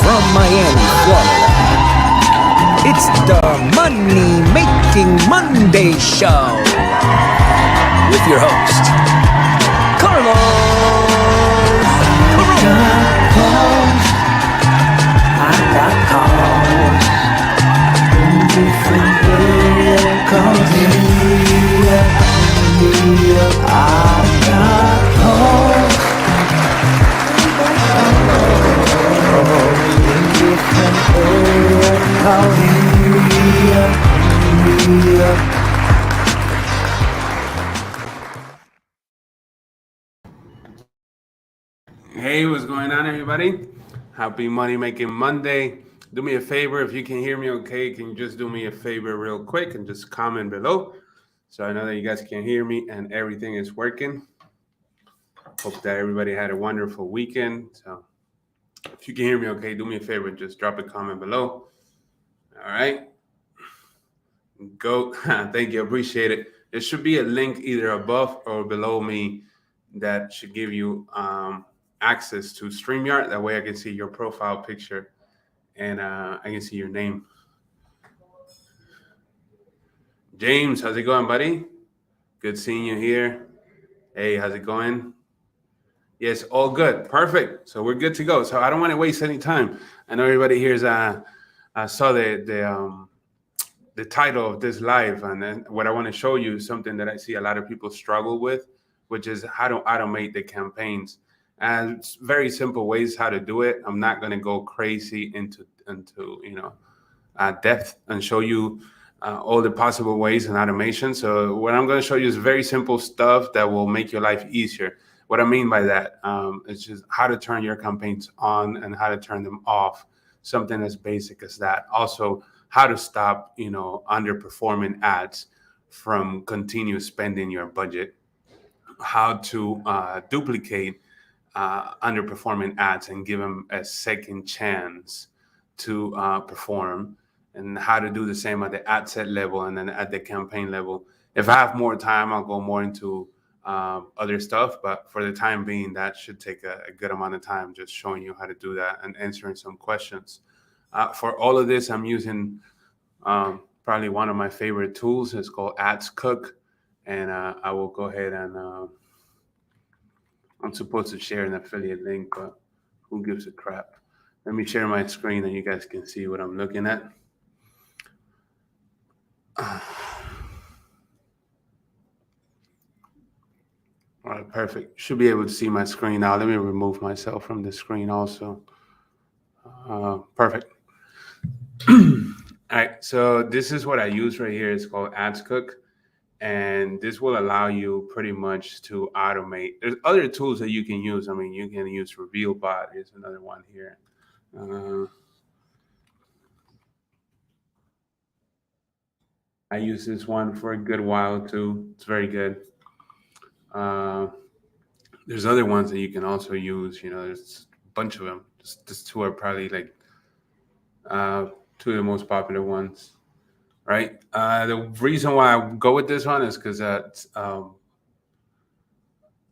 from Miami, Florida. It's the Money Making Monday Show with your host, Carlos Carone. I got calls in different areas. Calls in I got calls in different areas. Calls in Hey, what's going on, everybody? Happy Money Making Monday. Do me a favor, if you can hear me okay, can you just do me a favor real quick and just comment below so I know that you guys can hear me and everything is working. Hope that everybody had a wonderful weekend. So if you can hear me okay, do me a favor and just drop a comment below. All right. Go. Thank you. Appreciate it. There should be a link either above or below me that should give you access to StreamYard. That way I can see your profile picture and I can see your name. James, how's it going, buddy? Good seeing you here. Hey, how's it going? Yes, all good. Perfect. So we're good to go. So I don't want to waste any time. I know everybody here's I saw the title of this live, and then what I want to show you is something that I see a lot of people struggle with, which is how to automate the campaigns. And it's very simple ways how to do it. I'm not going to go crazy into depth and show you all the possible ways and automation. So what I'm going to show you is very simple stuff that will make your life easier. What I mean by that is just how to turn your campaigns on and how to turn them off. Something as basic as that. Also, how to stop, underperforming ads from continue spending your budget. How to duplicate underperforming ads and give them a second chance to perform, and how to do the same at the ad set level and then at the campaign level. If I have more time, I'll go more into other stuff, but for the time being, that should take a good amount of time, just showing you how to do that and answering some questions. For all of this, I'm using probably one of my favorite tools. It's called AdsCook, and I will go ahead and I'm supposed to share an affiliate link, but who gives a crap? Let me share my screen and you guys can see what I'm looking at. All right, perfect. Should be able to see my screen now. Let me remove myself from the screen also. Perfect. All right, so this is what I use right here. It's called AdsCook, and this will allow you pretty much to automate. There's other tools that you can use. I mean, you can use RevealBot. Here's another one here. I use this one for a good while too. It's very good. There's other ones that you can also use. There's a bunch of them. Just two are probably like two of the most popular ones, right? The reason why I go with this one is because it's kind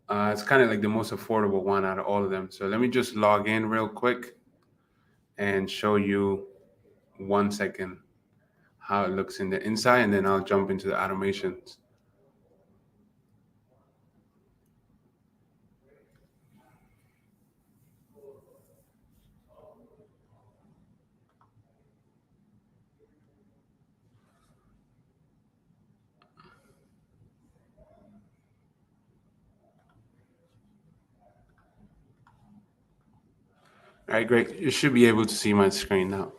of like the most affordable one out of all of them. So let me just log in real quick and show you 1 second how it looks in the inside, and then I'll jump into the automations. All right, great. You should be able to see my screen now.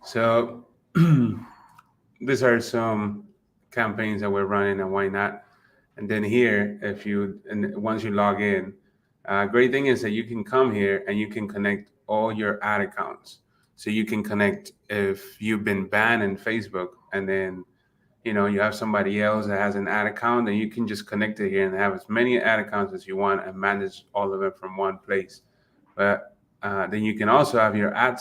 So these are some campaigns that we're running and why not. And then here, once you log in, great thing is that you can come here and you can connect all your ad accounts. So you can connect if you've been banned in Facebook, and then you have somebody else that has an ad account, and you can just connect it here and have as many ad accounts as you want and manage all of them from one place. But then you can also have your ad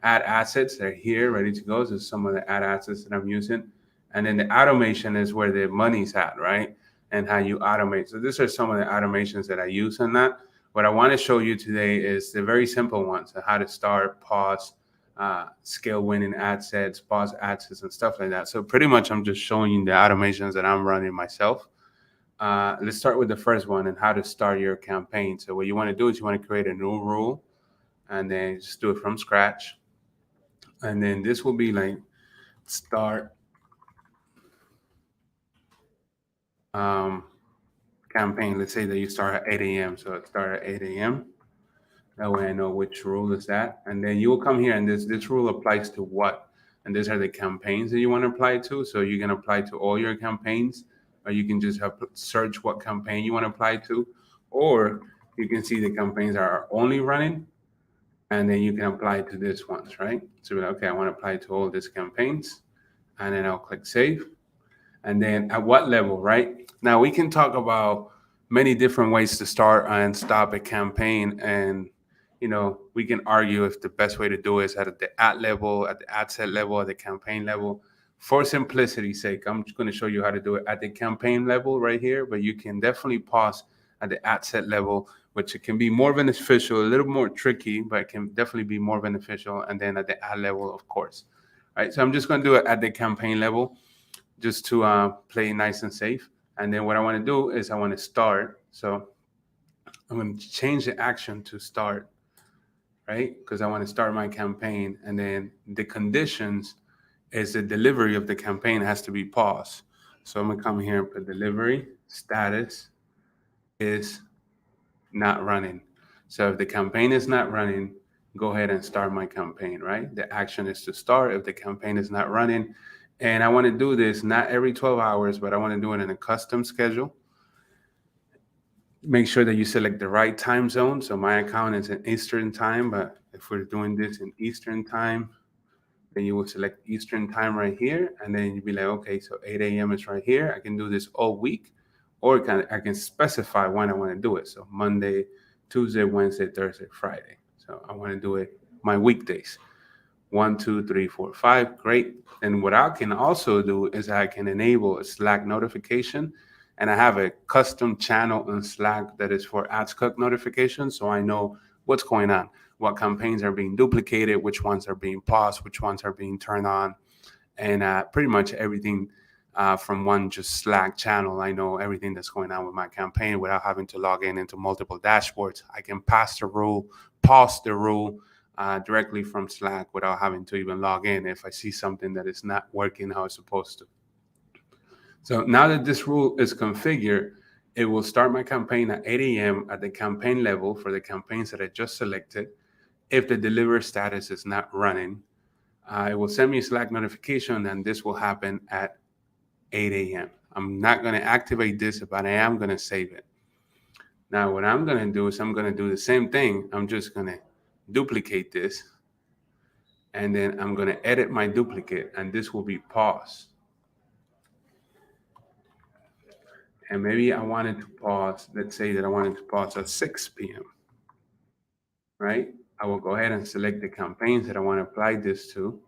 assets. They're here ready to go. So some of the ad assets that I'm using. And then the automation is where the money's at, right? And how you automate. So these are some of the automations that I use on that. What I want to show you today is the very simple ones, how to start, pause, scale winning ad sets, pause ad sets, and stuff like that. So pretty much I'm just showing you the automations that I'm running myself. Let's start with the first one and how to start your campaign. So what you want to do is you want to create a new rule and then just do it from scratch. And then this will be like start campaign. Let's say that you start at 8 a.m. So it start at 8 a.m. That way I know which rule is that. And then you will come here and this rule applies to what? And these are the campaigns that you want to apply to. So you can apply to all your campaigns, or you can just have search what campaign you want to apply to, or you can see the campaigns that are only running, and then you can apply to this ones, right? So we're like, okay, I want to apply to all these campaigns, and then I'll click save. And then at what level, right? Now we can talk about many different ways to start and stop a campaign, and we can argue if the best way to do it is at the ad level, at the ad set level, at the campaign level. For simplicity's sake, I'm just going to show you how to do it at the campaign level right here, but you can definitely pause at the ad set level, which it can be more beneficial, a little more tricky, but it can definitely be more beneficial. And then at the ad level, of course. All right, so I'm just going to do it at the campaign level just to play nice and safe. And then what I want to do is I want to start. So I'm going to change the action to start, right? Because I want to start my campaign. And then the conditions is the delivery of the campaign has to be paused. So I'm going to come here and put delivery status is not running. So if the campaign is not running, go ahead and start my campaign, right? The action is to start if the campaign is not running. And I want to do this not every 12 hours, but I want to do it in a custom schedule. Make sure that you select the right time zone. So my account is in Eastern time, but if we're doing this in Eastern time, then you will select Eastern time right here. And then you'll be like, okay, so 8 a.m. is right here. I can do this all week, or I can specify when I want to do it. So Monday, Tuesday, Wednesday, Thursday, Friday. So I want to do it my weekdays. 1, 2, 3, 4, 5. Great. And what I can also do is I can enable a Slack notification, and I have a custom channel in Slack that is for AdsCook notifications. So I know what's going on, what campaigns are being duplicated, which ones are being paused, which ones are being turned on, and pretty much everything from one just Slack channel. I know everything that's going on with my campaign without having to log in into multiple dashboards. I can pass the rule, pause the rule, directly from Slack without having to even log in if I see something that is not working how it's supposed to. So now that this rule is configured, it will start my campaign at 8 a.m. at the campaign level for the campaigns that I just selected. If the delivery status is not running, it will send me a Slack notification, and this will happen at 8 a.m. I'm not going to activate this, but I am going to save it. Now, what I'm going to do is I'm going to do the same thing. I'm just going to duplicate this, and then I'm going to edit my duplicate, and this will be paused. And maybe I wanted to pause, let's say that I wanted to pause at 6 p.m., right? I will go ahead and select the campaigns that I want to apply this to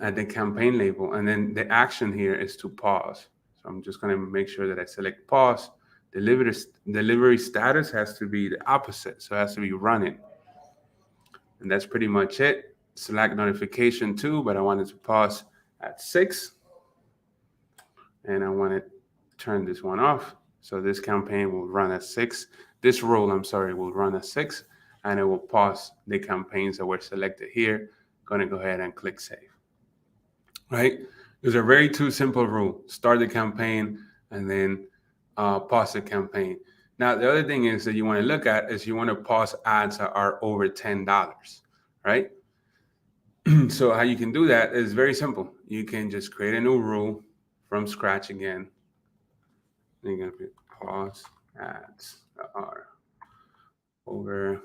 at the campaign label. And then the action here is to pause. So I'm just going to make sure that I select pause. Delivery status has to be the opposite. So it has to be running. And that's pretty much it. Slack notification too, but I wanted to pause at 6. And I want to turn this one off. So this campaign will run at 6. This rule, I'm sorry, will run at 6, and it will pause the campaigns that were selected here. Going to go ahead and click save. Right? There's a very too simple rule. Start the campaign and then pause the campaign. Now, the other thing is that you want to look at is you want to pause ads that are over $10, right? So how you can do that is very simple. You can just create a new rule from scratch again. You're going to put pause ads that are over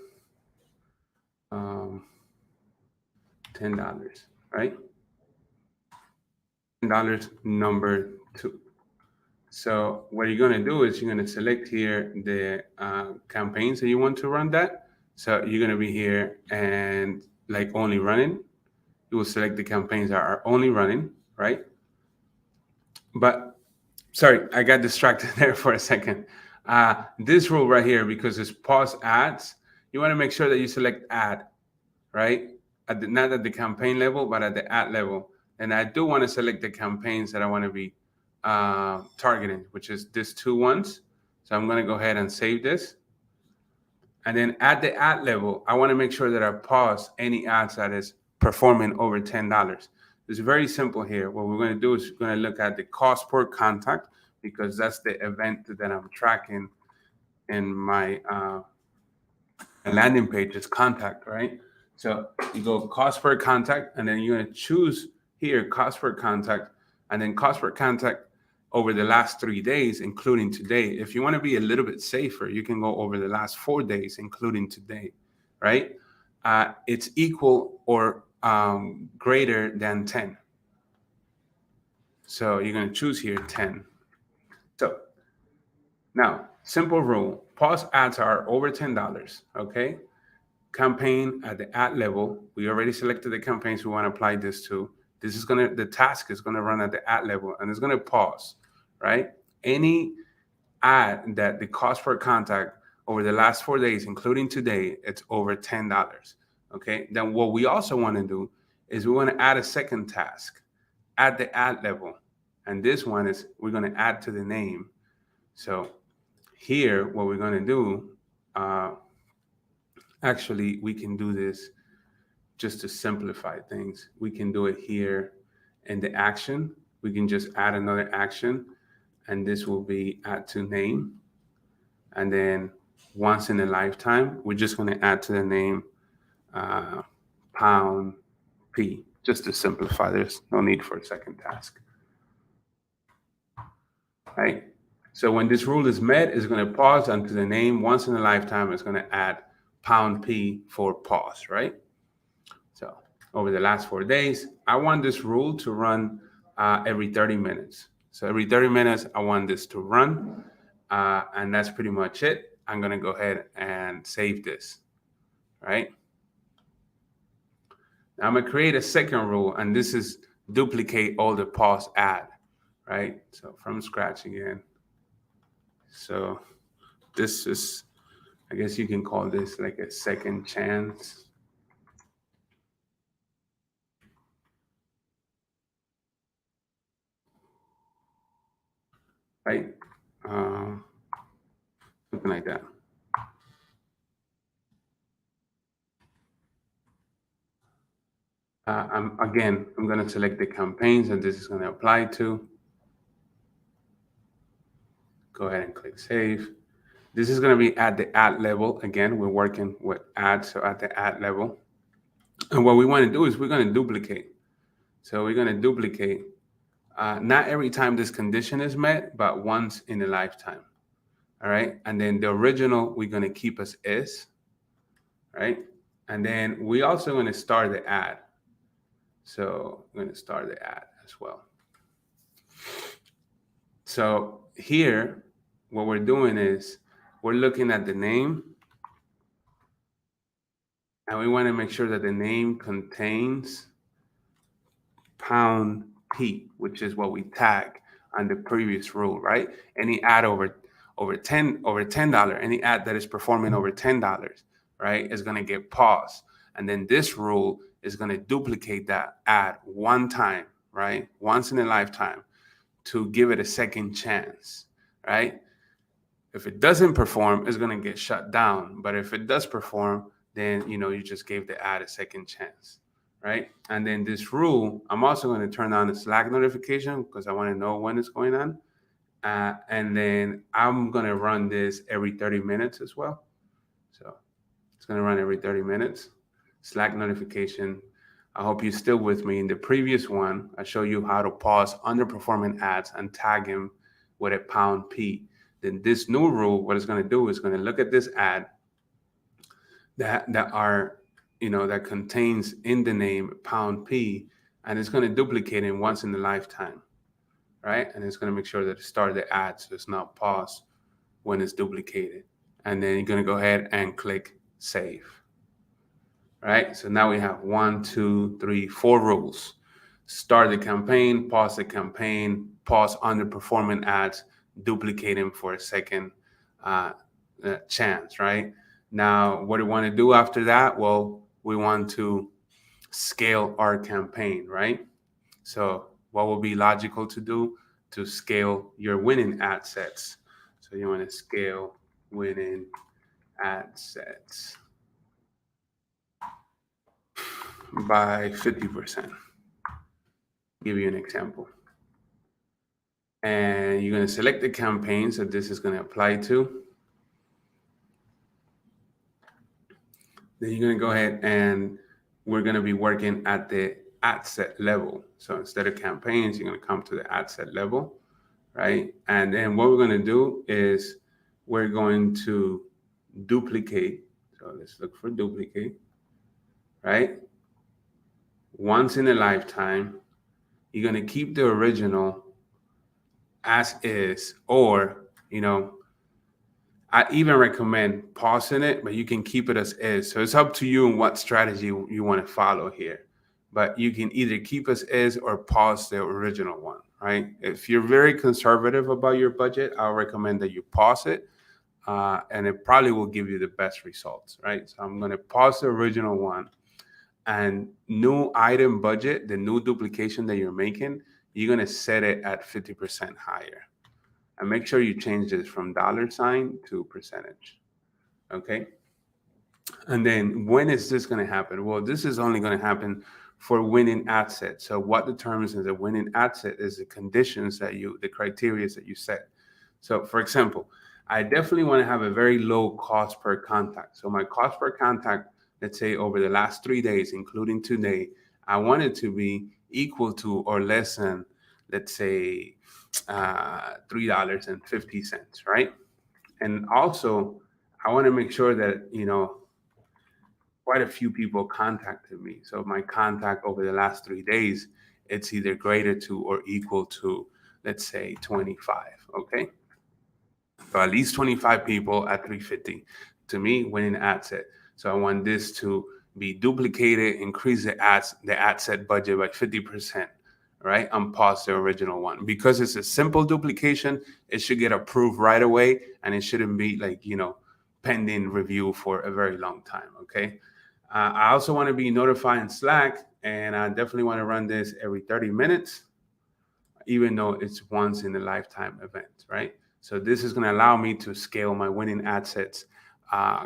$10, right? $10 number 2. So what you're going to do is you're going to select here the campaigns that you want to run that. So you're going to be here and like only running. You will select the campaigns that are only running, right? But Sorry, I got distracted there for a second. This rule right here, because it's pause ads, you want to make sure that you select ad, right? Not at the campaign level, but at the ad level. And I do want to select the campaigns that I want to be targeting, which is these two ones. So I'm going to go ahead and save this. And then at the ad level, I want to make sure that I pause any ads that is performing over $10. It's very simple here. What we're going to do is we're going to look at the cost per contact, because that's the event that I'm tracking in my landing page is contact, right? So you go cost per contact, and then you're going to choose here cost per contact, and then cost per contact over the last 3 days, including today. If you want to be a little bit safer, you can go over the last 4 days, including today, right? It's equal or greater than 10. So you're going to choose here 10. So now, simple rule, pause ads are over $10, okay? Campaign at the ad level, we already selected the campaigns we want to apply this to. The task is gonna run at the ad level, and it's gonna pause, right? Any ad that the cost per contact over the last 4 days, including today, it's over $10, okay? Then what we also wanna do is we wanna add a second task at the ad level. And this one is, we're gonna add to the name. So here, what we're gonna do, actually, we can do this just to simplify things. We can do it here in the action. We can just add another action, and this will be add to name. And then once in a lifetime, we're just going to add to the name pound P, just to simplify. There's no need for a second task. Right? So when this rule is met, it's going to pause unto the name. Once in a lifetime, it's going to add pound P for pause, right? So over the last 4 days, I want this rule to run every 30 minutes. So every 30 minutes, I want this to run. And that's pretty much it. I'm going to go ahead and save this, right? Now I'm going to create a second rule, and this is duplicate all the pause ad, right? So from scratch again. So this is, I guess you can call this like a second chance. Right? Something like that. I'm going to select the campaigns that this is going to apply to. Go ahead and click save. This is going to be at the ad level. Again, we're working with ads, so at the ad level. And what we want to do is we're going to duplicate. So we're going to duplicate, not every time this condition is met, but once in a lifetime. All right. And then the original, we're going to keep as is. Right. And then we also going to start the ad. So I'm going to start the ad as well. So here, what we're doing is we're looking at the name, and we want to make sure that the name contains pound P, which is what we tag on the previous rule, right? Any ad over $10, any ad that is performing over $10, right, is going to get paused. And then this rule is going to duplicate that ad one time, right? Once in a lifetime, to give it a second chance, right? If it doesn't perform, it's going to get shut down. But if it does perform, then, you just gave the ad a second chance, right? And then this rule, I'm also going to turn on the Slack notification because I want to know when it's going on. And then I'm going to run this every 30 minutes as well. So it's going to run every 30 minutes. Slack notification. I hope you're still with me. In the previous one, I show you how to pause underperforming ads and tag them with a pound P. Then this new rule, what it's going to do is going to look at this ad that contains in the name pound P, and it's going to duplicate it once in a lifetime, right? And it's going to make sure that it starts the ad so it's not paused when it's duplicated. And then you're going to go ahead and click save. Right? So now we have 1, 2, 3, 4 rules. Start the campaign, pause the campaign, pause underperforming ads, duplicate them for a second chance, right? Now, what do we want to do after that? Well, we want to scale our campaign, right? So what will be logical to do? To scale your winning ad sets. So you want to scale winning ad sets by 50%. Give you an example. And you're going to select the campaigns that this is going to apply to. Then you're going to go ahead and we're going to be working at the ad set level. So instead of campaigns, you're going to come to the ad set level, right? And then what we're going to do is we're going to duplicate. So let's look for duplicate, right? Once in a lifetime, you're going to keep the original as is, or, I even recommend pausing it, but you can keep it as is. So it's up to you and what strategy you want to follow here. But you can either keep as is or pause the original one, right? If you're very conservative about your budget, I'll recommend that you pause it, and it probably will give you the best results, right? So I'm going to pause the original one, and new item budget, the new duplication that you're making, you're going to set it at 50% higher. And make sure you change this from $ to percentage. Okay. And then when is this going to happen? Well, this is only going to happen for winning ad set. So what determines the winning ad set is the conditions the criteria that you set. So for example, I definitely want to have a very low cost per contact. So my cost per contact, let's say over the last 3 days, including today, I want it to be equal to or less than, let's say, $3.50, right? And also, I want to make sure that, quite a few people contacted me. So my contact over the last 3 days, it's either greater to or equal to, let's say, 25, okay? So at least 25 people at 350. To me, winning ad set. So I want this to be duplicated, increase the ad set budget by 50%. Right, and pause the original one. Because it's a simple duplication, it should get approved right away, and it shouldn't be pending review for a very long time. Okay. I also want to be notified in Slack, and I definitely want to run this every 30 minutes, even though it's once in a lifetime event, right? So this is going to allow me to scale my winning ad sets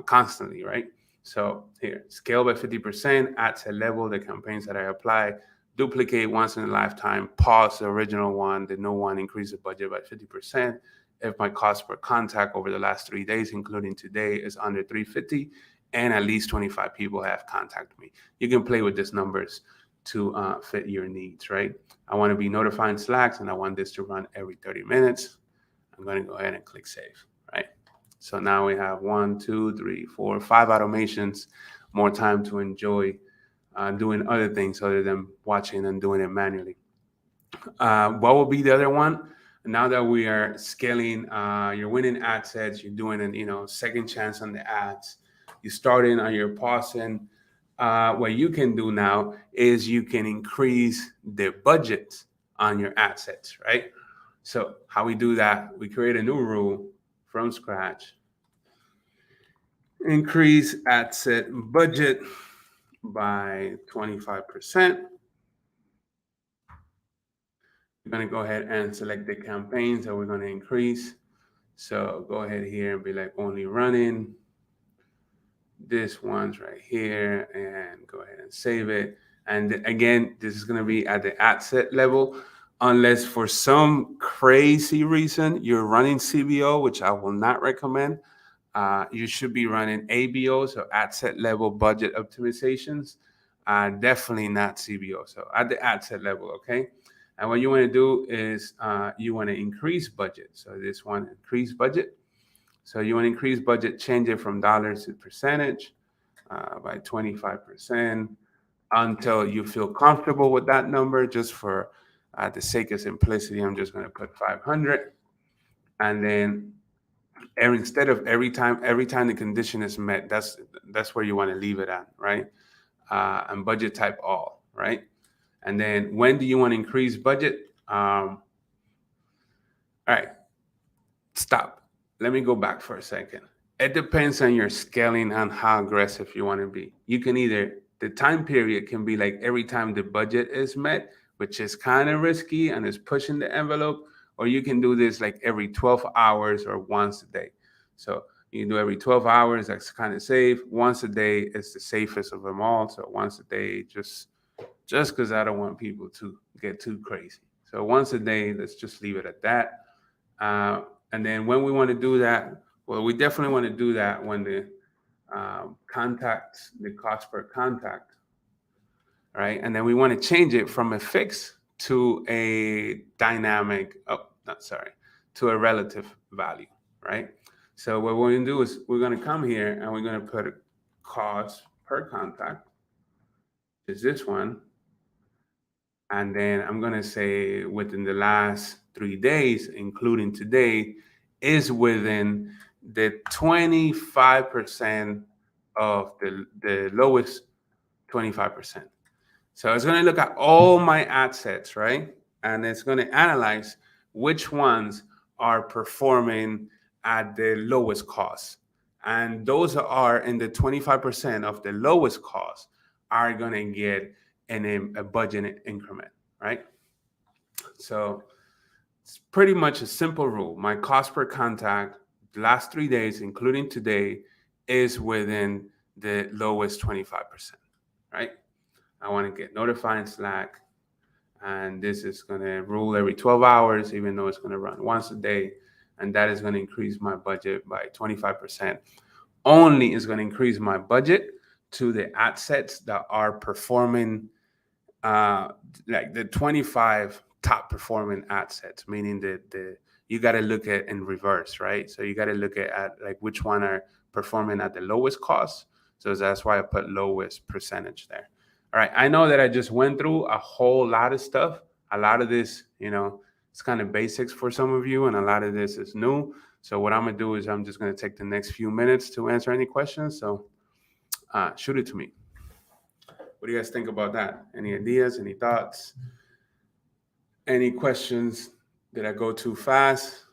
constantly, right? So here, scale by 50%, ad set level, the campaigns that I apply, duplicate once in a lifetime, pause the original one, the new one, increase the budget by 50%. If my cost per contact over the last 3 days, including today, is under 350, and at least 25 people have contacted me. You can play with these numbers to fit your needs, right? I want to be notified in Slacks, and I want this to run every 30 minutes. I'm going to go ahead and click save, right? So now we have 1, 2, 3, 4, 5 automations, more time to enjoy doing other things other than watching and doing it manually. What will be the other one? Now that we are scaling your winning ad sets, you're doing a second chance on the ads, you starting on your pausing. What you can do now is you can increase the budget on your ad sets, right? So how we do that? We create a new rule from scratch. Increase ad set budget by 25%. We're going to go ahead and select the campaigns that we're going to increase. So go ahead here and be like only running. This one's right here, and go ahead and save it. And again, this is going to be at the ad set level, unless for some crazy reason you're running CBO, which I will not recommend. You should be running ABO, so ad set level budget optimizations. Definitely not CBO. So at the ad set level, okay? And what you want to do is you want to increase budget. So this one, increase budget. So you want to increase budget, change it from dollars to percentage by 25% until you feel comfortable with that number. Just for the sake of simplicity, I'm just going to put 500. And then instead of every time the condition is met, that's where you want to leave it at, right? And budget type all, right? And then when do you want to increase budget? All right, stop. Let me go back for a second. It depends on your scaling and how aggressive you want to be. You can either, the time period can be like every time the budget is met, which is kind of risky and is pushing the envelope, or you can do this like every 12 hours or once a day. So you can do every 12 hours, that's kind of safe. Once a day is the safest of them all. So once a day, just because I don't want people to get too crazy. So once a day, let's just leave it at that. Uh, and then when we want to do that, well, we definitely want to do that when the contacts, the cost per contact, right? And then we want to change it from a fixed to a dynamic, oh, not sorry, to a relative value, right? So what we're going to do is we're going to come here and we're going to put a cost per contact, is this one. And then I'm going to say within the last 3 days, including today, is within the 25% of the lowest 25%. So it's going to look at all my ad sets, right? And it's going to analyze which ones are performing at the lowest cost. And those are in the 25% of the lowest cost are going to get a budget increment, right? So it's pretty much a simple rule. My cost per contact, the last 3 days, including today, is within the lowest 25%, right? I want to get notified in Slack, and this is going to rule every 12 hours, even though it's going to run once a day, and that is going to increase my budget by 25%. Only is going to increase my budget to the ad sets that are performing like the 25 top performing ad sets, meaning the you got to look at in reverse, right? So you got to look at like which one are performing at the lowest cost. So that's why I put lowest percentage there. All right, I know that I just went through a whole lot of stuff. A lot of this, it's kind of basics for some of you, and a lot of this is new. So what I'm gonna do is I'm just gonna take the next few minutes to answer any questions. So shoot it to me. What do you guys think about that? Any ideas? Any thoughts? Any questions? Did I go too fast?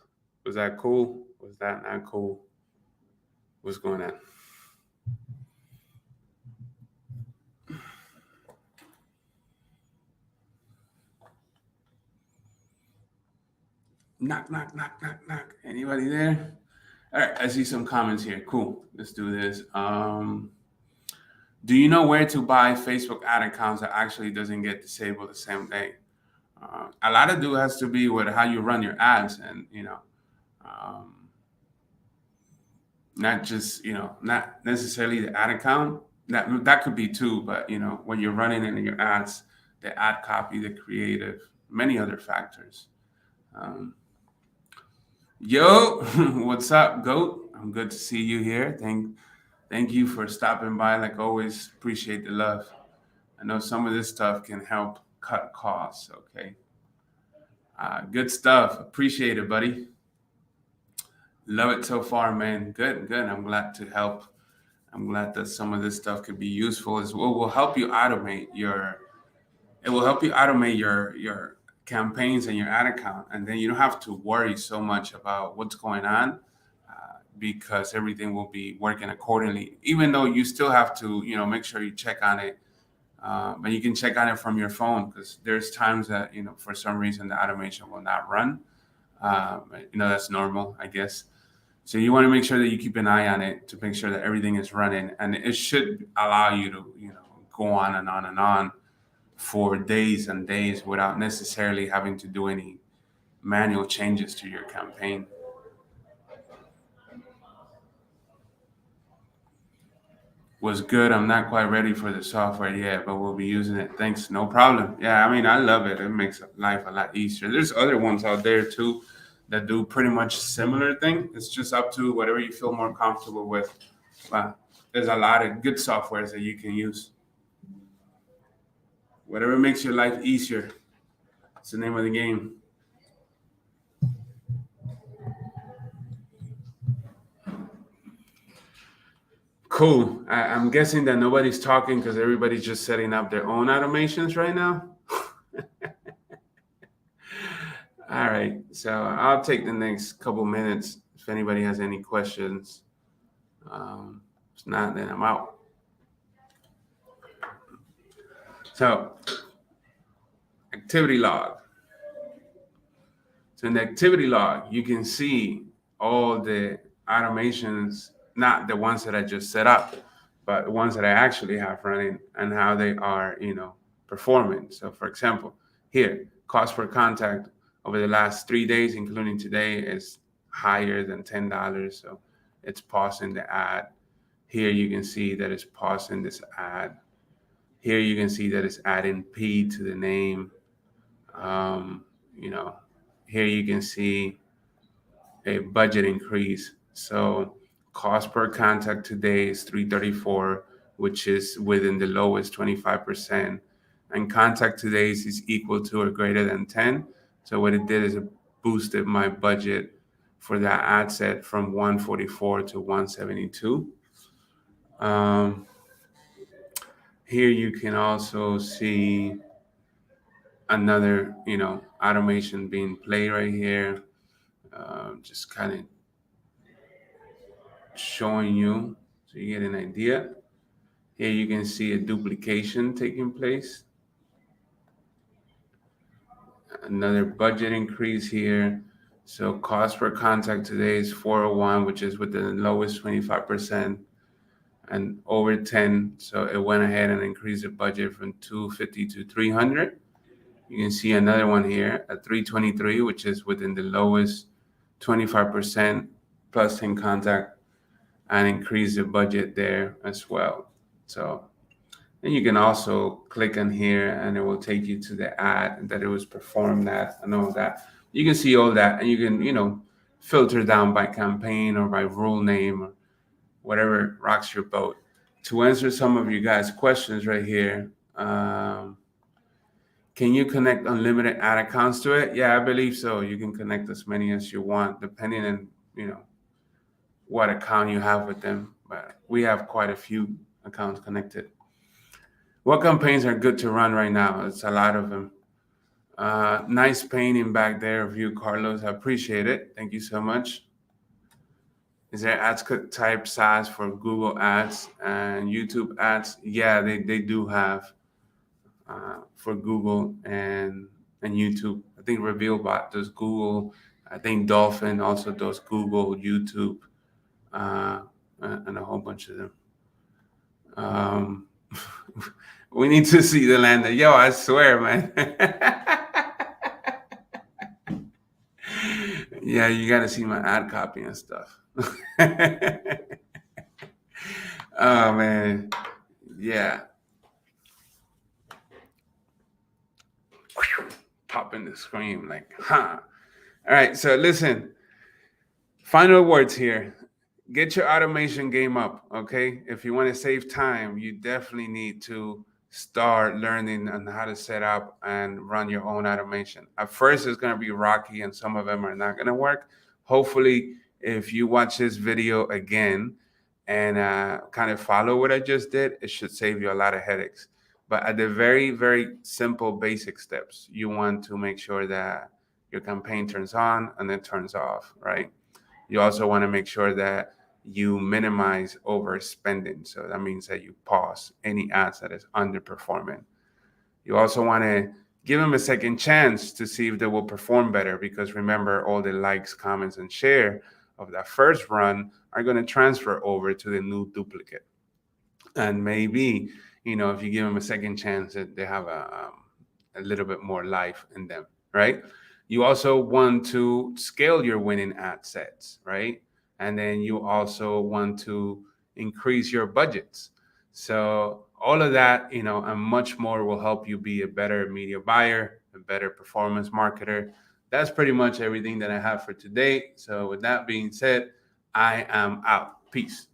Was that cool? Was that not cool? What's going on? Knock, knock, knock, knock, knock. Anybody there? All right, I see some comments here. Cool. Let's do this. Do you know where to buy Facebook ad accounts that actually doesn't get disabled the same day? A lot of it has to be with how you run your ads, and not just not necessarily the ad account. That could be too, but when you're running in your ads, the ad copy, the creative, many other factors. Yo, what's up, Goat? I'm good to see you here. Thank you for stopping by. Like always, appreciate the love. I know some of this stuff can help cut costs. Okay, good stuff. Appreciate it, buddy. Love it so far, man. Good. I'm glad to help. I'm glad that some of this stuff could be useful as well. Will help you automate your. It will help you automate your campaigns and your ad account, and then you don't have to worry so much about what's going on because everything will be working accordingly. Even though you still have to, make sure you check on it, but you can check on it from your phone because there's times that for some reason the automation will not run. That's normal, I guess. So you want to make sure that you keep an eye on it to make sure that everything is running, and it should allow you to, go on and on and on for days and days without necessarily having to do any manual changes to your campaign. Was good. I'm not quite ready for the software yet, but we'll be using it. Thanks. No problem. Yeah, I mean, I love it. It makes life a lot easier. There's other ones out there too that do pretty much similar thing. It's just up to whatever you feel more comfortable with. But there's a lot of good softwares that you can use. Whatever makes your life easier. It's the name of the game. Cool. I'm guessing that nobody's talking because everybody's just setting up their own automations right now. All right, so I'll take the next couple minutes if anybody has any questions. If not, then I'm out. So, activity log. So in the activity log, you can see all the automations, not the ones that I just set up, but the ones that I actually have running and how they are, performing. So for example, here, cost per contact over the last 3 days, including today, is higher than $10. So it's pausing the ad. Here you can see that it's pausing this ad. Here you can see that it's adding P to the name. You know, here you can see a budget increase. So cost per contact today is $334, which is within the lowest 25%. And contact today's is equal to or greater than 10. So what it did is it boosted my budget for that ad set from 144 to 172. Here you can also see another, automation being played right here. Just kind of showing you so you get an idea. Here you can see a duplication taking place. Another budget increase here. So cost per contact today is 401, which is within the lowest 25%, and over 10. So it went ahead and increased the budget from 250 to 300. You can see another one here at 323, which is within the lowest 25% plus 10 contact, and increase the budget there as well. So then you can also click on here and it will take you to the ad that it was performed at and all that. You can see all that, and you can, filter down by campaign or by rule name or whatever rocks your boat. To answer some of you guys' questions right here, can you connect unlimited ad accounts to it? Yeah, I believe so. You can connect as many as you want, depending on, what account you have with them. But we have quite a few accounts connected. What campaigns are good to run right now? It's a lot of them. Nice painting back there of you, Carlos. I appreciate it. Thank you so much. Is there ads type SaaS for Google Ads and YouTube Ads? Yeah, they do have for Google and YouTube. I think RevealBot does Google. I think Dolphin also does Google, YouTube, and a whole bunch of them. We need to see the lander. Yo, I swear, man. Yeah, you got to see my ad copy and stuff. Oh, man. Yeah. Popping the screen like, huh. All right, so listen. Final words here. Get your automation game up, okay? If you want to save time, you definitely need to start learning on how to set up and run your own automation. At first, it's going to be rocky and some of them are not going to work. Hopefully, if you watch this video again and kind of follow what I just did, it should save you a lot of headaches. But at the very, very simple basic steps, you want to make sure that your campaign turns on and then turns off, right? You also want to make sure that you minimize overspending. So that means that you pause any ads that is underperforming. You also want to give them a second chance to see if they will perform better, because remember, all the likes, comments, and share of that first run are going to transfer over to the new duplicate. And maybe, if you give them a second chance, that they have a little bit more life in them, right? You also want to scale your winning ad sets, right? And then you also want to increase your budgets. So all of that, and much more will help you be a better media buyer, a better performance marketer. That's pretty much everything that I have for today. So with that being said, I am out. Peace.